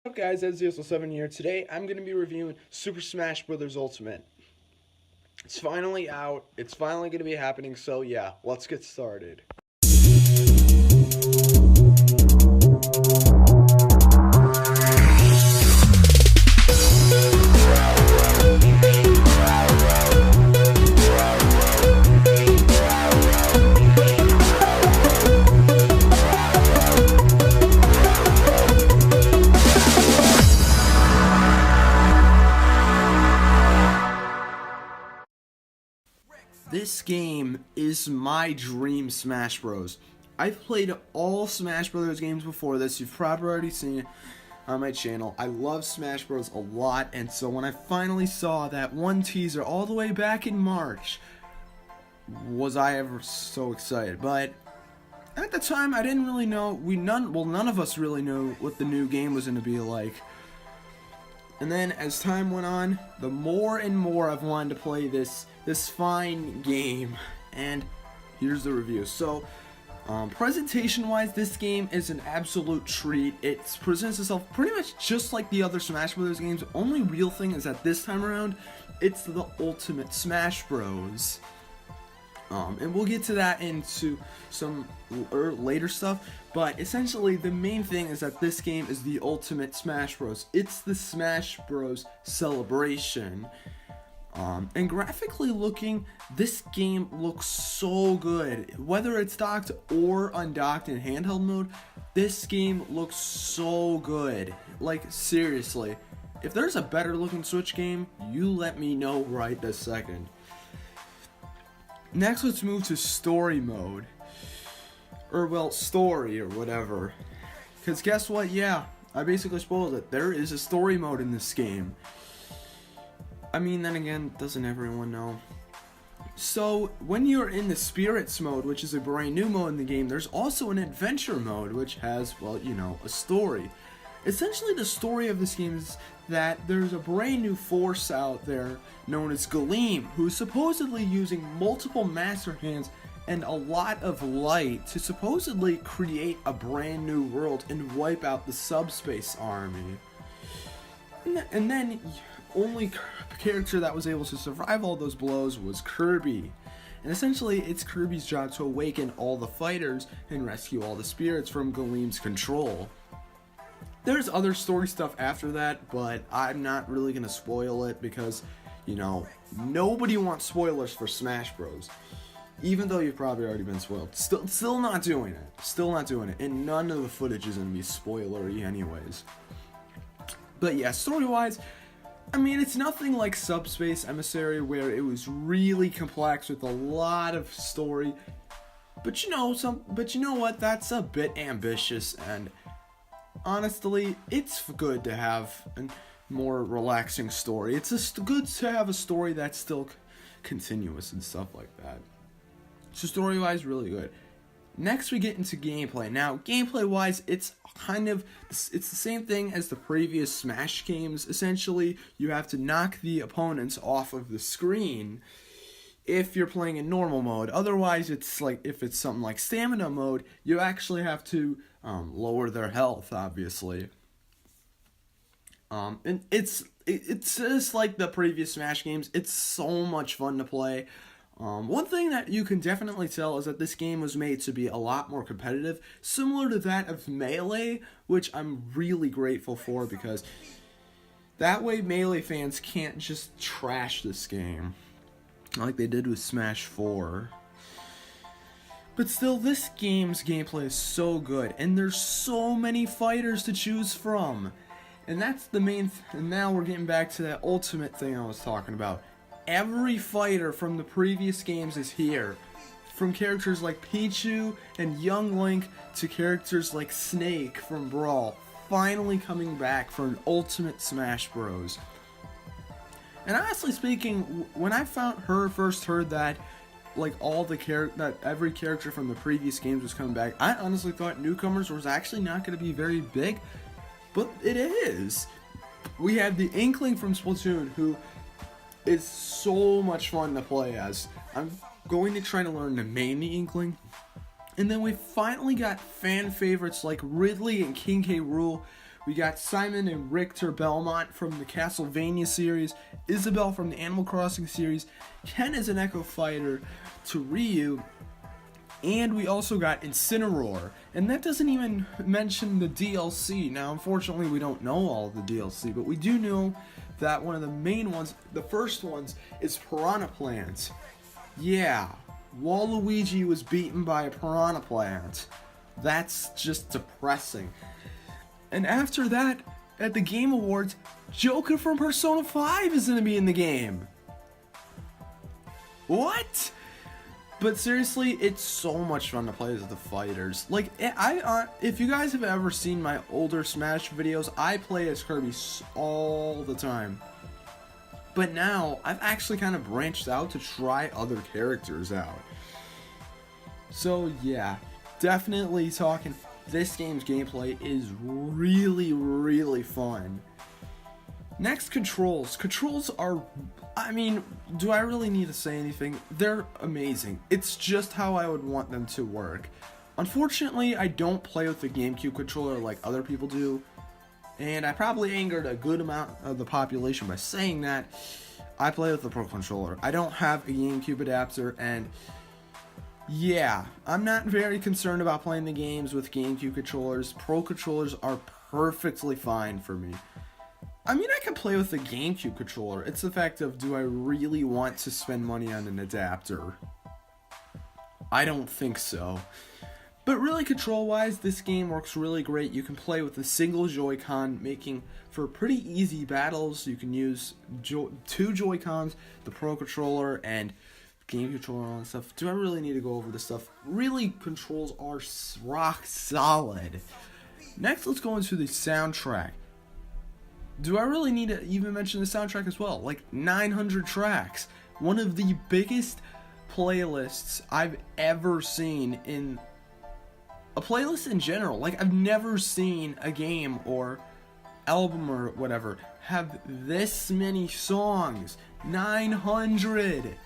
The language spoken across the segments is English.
What's up guys, Ezio7 here. Today I'm going to be reviewing Super Smash Bros. Ultimate. It's finally out, it's finally going to be happening, so yeah, let's get started. This game is my dream Smash Bros. I've played all Smash Bros. Games before this. You've probably already seen it on my channel. I love Smash Bros. A lot, and so when I finally saw that one teaser all the way back in March, was I ever so excited. But at the time, I didn't really know. None of us really knew what the new game was going to be like. And then as time went on, the more and more I've wanted to play this fine game. And here's the review. So, presentation-wise, this game is an absolute treat. It presents itself pretty much just like the other Smash Bros. Games. The only real thing is that this time around, it's the Ultimate Smash Bros. And we'll get to that into some later stuff, but essentially the main thing is that this game is the Ultimate Smash Bros. It's the Smash Bros. Celebration. And graphically looking, this game looks so good. Whether it's docked or undocked in handheld mode, this game looks so good. Like, seriously, if there's a better looking Switch game, you let me know right this second. Next, let's move to story mode. Or, well, story or whatever. Because guess what? Yeah, I basically spoiled it. There is a story mode in this game. I mean, then again, doesn't everyone know? So, when you're in the Spirits mode, which is a brand new mode in the game, there's also an Adventure mode, which has, well, you know, a story. Essentially, the story of this game is that there's a brand new force out there known as Galeem, who's supposedly using multiple Master Hands and a lot of light to supposedly create a brand new world and wipe out the Subspace Army. And then, only character that was able to survive all those blows was Kirby. And essentially, it's Kirby's job to awaken all the fighters and rescue all the spirits from Galeem's control. There's other story stuff after that, but I'm not really going to spoil it because, you know, nobody wants spoilers for Smash Bros. Even though you've probably already been spoiled. Still not doing it. Still not doing it. And none of the footage is going to be spoilery anyways. But yeah, story-wise, I mean, it's nothing like Subspace Emissary where it was really complex with a lot of story. But you know what? That's a bit ambitious, and honestly, it's good to have a more relaxing story. It's good to have a story that's still continuous and stuff like that. So story-wise, really good. Next, we get into gameplay. Now, gameplay-wise, it's the same thing as the previous Smash games. Essentially, you have to knock the opponents off of the screen if you're playing in normal mode. Otherwise, it's like if it's something like stamina mode, you actually have to lower their health, obviously. And it's just like the previous Smash games. It's so much fun to play. One thing that you can definitely tell is that this game was made to be a lot more competitive, similar to that of Melee, which I'm really grateful for because that way Melee fans can't just trash this game like they did with Smash 4. But still, this game's gameplay is so good, and there's so many fighters to choose from. And that's the main and now we're getting back to that ultimate thing I was talking about. Every fighter from the previous games is here. From characters like Pichu and Young Link to characters like Snake from Brawl, finally coming back for an Ultimate Smash Bros. And honestly speaking, when I first heard that, like that every character from the previous games was coming back, I honestly thought newcomers was actually not going to be very big, but it is. We have the Inkling from Splatoon, who is so much fun to play as. I'm going to try to learn to main the Inkling. And then we finally got fan favorites like Ridley and King K. Rool, We got Simon and Richter Belmont from the Castlevania series, Isabelle from the Animal Crossing series, Ken is an Echo Fighter to Ryu, and we also got Incineroar, and that doesn't even mention the DLC. Now, unfortunately, we don't know all of the DLC, but we do know that one of the main ones, the first ones, is Piranha Plant. Yeah, Waluigi was beaten by a Piranha Plant. That's just depressing. And after that, at the Game Awards, Joker from Persona 5 is going to be in the game. What? But seriously, it's so much fun to play as the fighters. Like, if you guys have ever seen my older Smash videos, I play as Kirby all the time. But now, I've actually kind of branched out to try other characters out. So yeah, definitely talking, this game's gameplay is really, really fun. Next, controls. Controls are, I mean, do I really need to say anything? They're amazing. It's just how I would want them to work. Unfortunately, I don't play with the GameCube controller like other people do, and I probably angered a good amount of the population by saying that. I play with the Pro Controller. I don't have a GameCube adapter, and yeah, I'm not very concerned about playing the games with GameCube controllers. Pro Controllers are perfectly fine for me. I mean, I can play with the GameCube controller. It's the fact of, do I really want to spend money on an adapter? I don't think so. But really, control-wise, this game works really great. You can play with a single Joy-Con, making for pretty easy battles. You can use two Joy-Cons, the Pro Controller, and Game Controller and all that stuff. Do I really need to go over this stuff? Really, controls are rock solid. Next, let's go into the soundtrack. Do I really need to even mention the soundtrack as well? Like 900 tracks. One of the biggest playlists I've ever seen in a playlist in general. Like, I've never seen a game or album or whatever have this many songs. 900.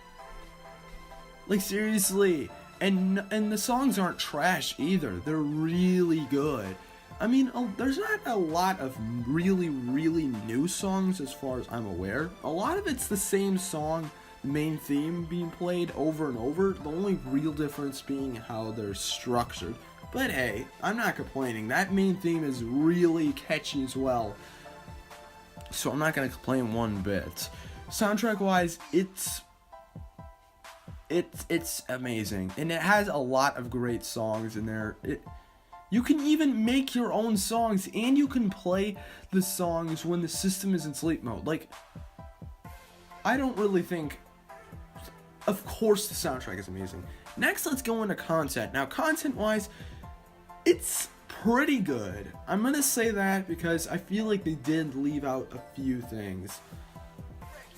Like, seriously. And the songs aren't trash either. They're really good. I mean, there's not a lot of really, really new songs as far as I'm aware. A lot of it's the same song, main theme being played over and over. The only real difference being how they're structured. But hey, I'm not complaining. That main theme is really catchy as well. So I'm not going to complain one bit. Soundtrack-wise, it's amazing. And it has a lot of great songs in there. You can even make your own songs, and you can play the songs when the system is in sleep mode. Like, I don't really think... Of course the soundtrack is amazing. Next, let's go into content. Now, content-wise, it's pretty good. I'm gonna say that because I feel like they did leave out a few things.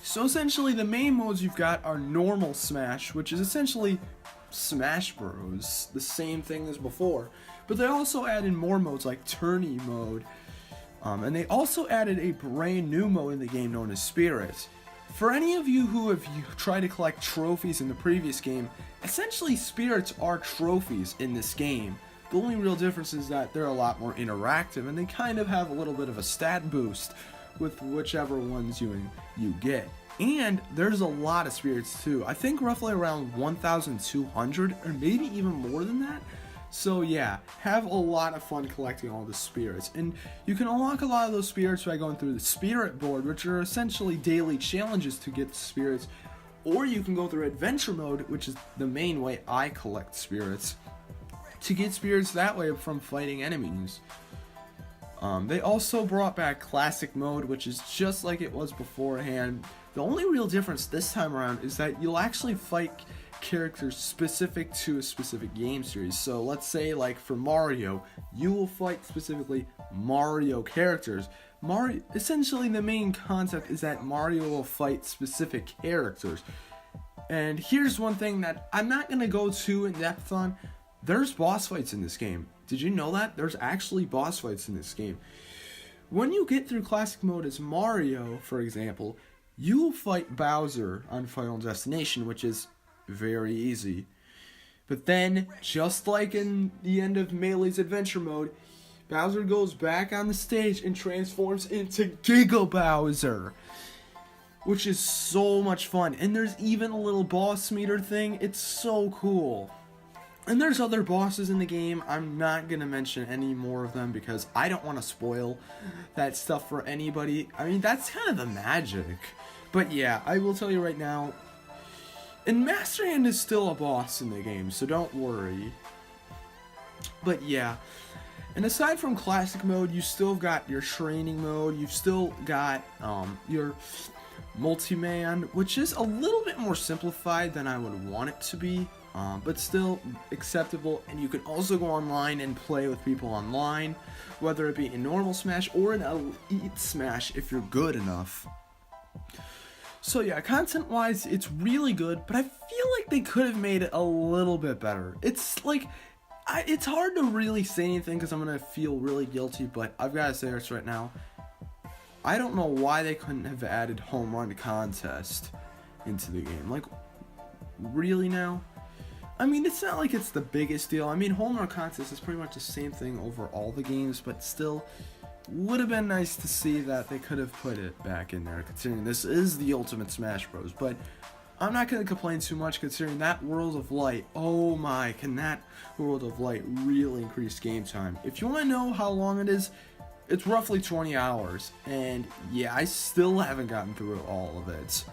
So essentially, the main modes you've got are normal Smash, which is essentially Smash Bros. The same thing as before. But they also added more modes like Tourney mode. And they also added a brand new mode in the game known as Spirits. For any of you who have tried to collect trophies in the previous game, essentially Spirits are trophies in this game. The only real difference is that they're a lot more interactive, and they kind of have a little bit of a stat boost with whichever ones you get. And there's a lot of spirits too. I think roughly around 1,200, or maybe even more than that. So yeah, have a lot of fun collecting all the spirits. And you can unlock a lot of those spirits by going through the spirit board, which are essentially daily challenges to get the spirits. Or you can go through adventure mode, which is the main way I collect spirits, to get spirits that way from fighting enemies. They also brought back classic mode, which is just like it was beforehand. The only real difference this time around is that you'll actually fight characters specific to a specific game series. So let's say, like for Mario, you will fight specifically Mario characters. Essentially the main concept is that Mario will fight specific characters. And here's one thing that I'm not going to go too in depth on. There's boss fights in this game. Did you know that? There's actually boss fights in this game. When you get through classic mode as Mario, for example, you will fight Bowser on Final Destination, which is very easy. But then, just like in the end of Melee's adventure mode, Bowser goes back on the stage and transforms into Giga Bowser, which is so much fun. And there's even a little boss meter thing. It's so cool. And there's other bosses in the game. I'm not going to mention any more of them because I don't want to spoil that stuff for anybody. I mean, that's kind of the magic. But yeah, I will tell you right now, and Master Hand is still a boss in the game, so don't worry. But yeah, and aside from classic mode, you still got your training mode, you've still got your multi-man, which is a little bit more simplified than I would want it to be, but still acceptable. And you can also go online and play with people online, whether it be in normal Smash or in Elite Smash if you're good enough. So yeah, content-wise, it's really good, but I feel like they could have made it a little bit better. It's like, it's hard to really say anything because I'm going to feel really guilty, but I've got to say this right now. I don't know why they couldn't have added home run contest into the game. Like, really now? I mean, it's not like it's the biggest deal. I mean, home run contest is pretty much the same thing over all the games, but still, would have been nice to see that they could have put it back in there, considering this is the Ultimate Smash Bros. But I'm not going to complain too much, considering that World of Light, oh my, can that World of Light really increase game time? If you want to know how long it is, it's roughly 20 hours, and yeah, I still haven't gotten through all of it.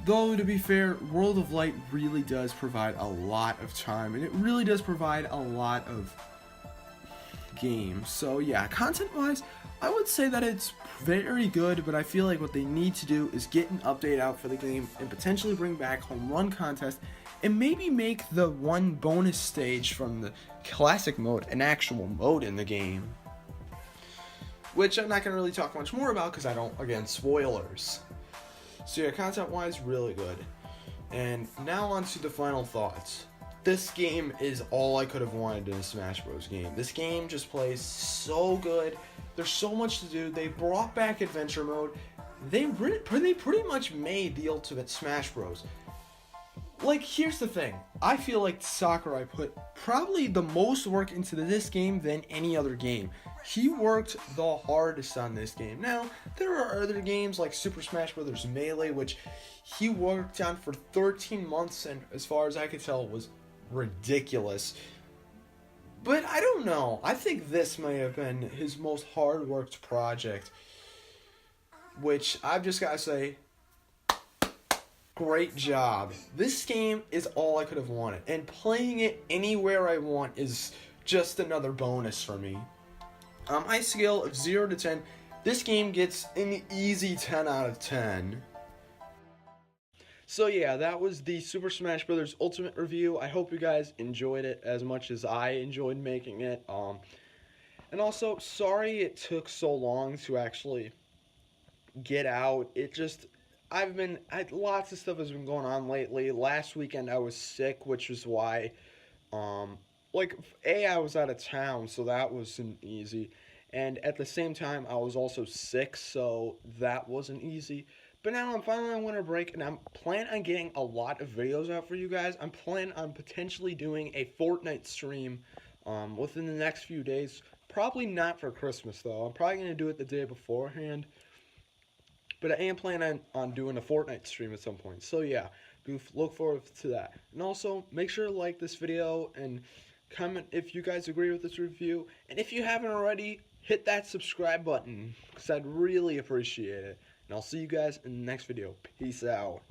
Though, to be fair, World of Light really does provide a lot of time, and it really does provide a lot of games. So yeah, content-wise, I would say that it's very good, but I feel like what they need to do is get an update out for the game and potentially bring back home run contest and maybe make the one bonus stage from the classic mode an actual mode in the game. Which I'm not going to really talk much more about because I don't, again, spoilers. So yeah, content-wise, really good. And now on to the final thoughts. This game is all I could have wanted in a Smash Bros. Game. This game just plays so good. There's so much to do. They brought back Adventure Mode. They pretty much made the Ultimate Smash Bros. Like, here's the thing. I feel like Sakurai put probably the most work into this game than any other game. He worked the hardest on this game. Now, there are other games like Super Smash Bros. Melee, which he worked on for 13 months, and as far as I could tell, was ridiculous. But I don't know. I think this may have been his most hard-worked project, which I've just got to say, great job. This game is all I could have wanted, and playing it anywhere I want is just another bonus for me. On my scale of 0 to 10, this game gets an easy 10 out of 10. So yeah, that was the Super Smash Bros. Ultimate review. I hope you guys enjoyed it as much as I enjoyed making it. And also, sorry it took so long to actually get out. Lots of stuff has been going on lately. Last weekend I was sick, which was why, I was out of town, so that wasn't easy. And at the same time, I was also sick, so that wasn't easy. But now I'm finally on winter break, and I'm planning on getting a lot of videos out for you guys. I'm planning on potentially doing a Fortnite stream within the next few days. Probably not for Christmas, though. I'm probably going to do it the day beforehand. But I am planning on doing a Fortnite stream at some point. So yeah, do look forward to that. And also, make sure to like this video and comment if you guys agree with this review. And if you haven't already, hit that subscribe button, because I'd really appreciate it. And I'll see you guys in the next video. Peace out.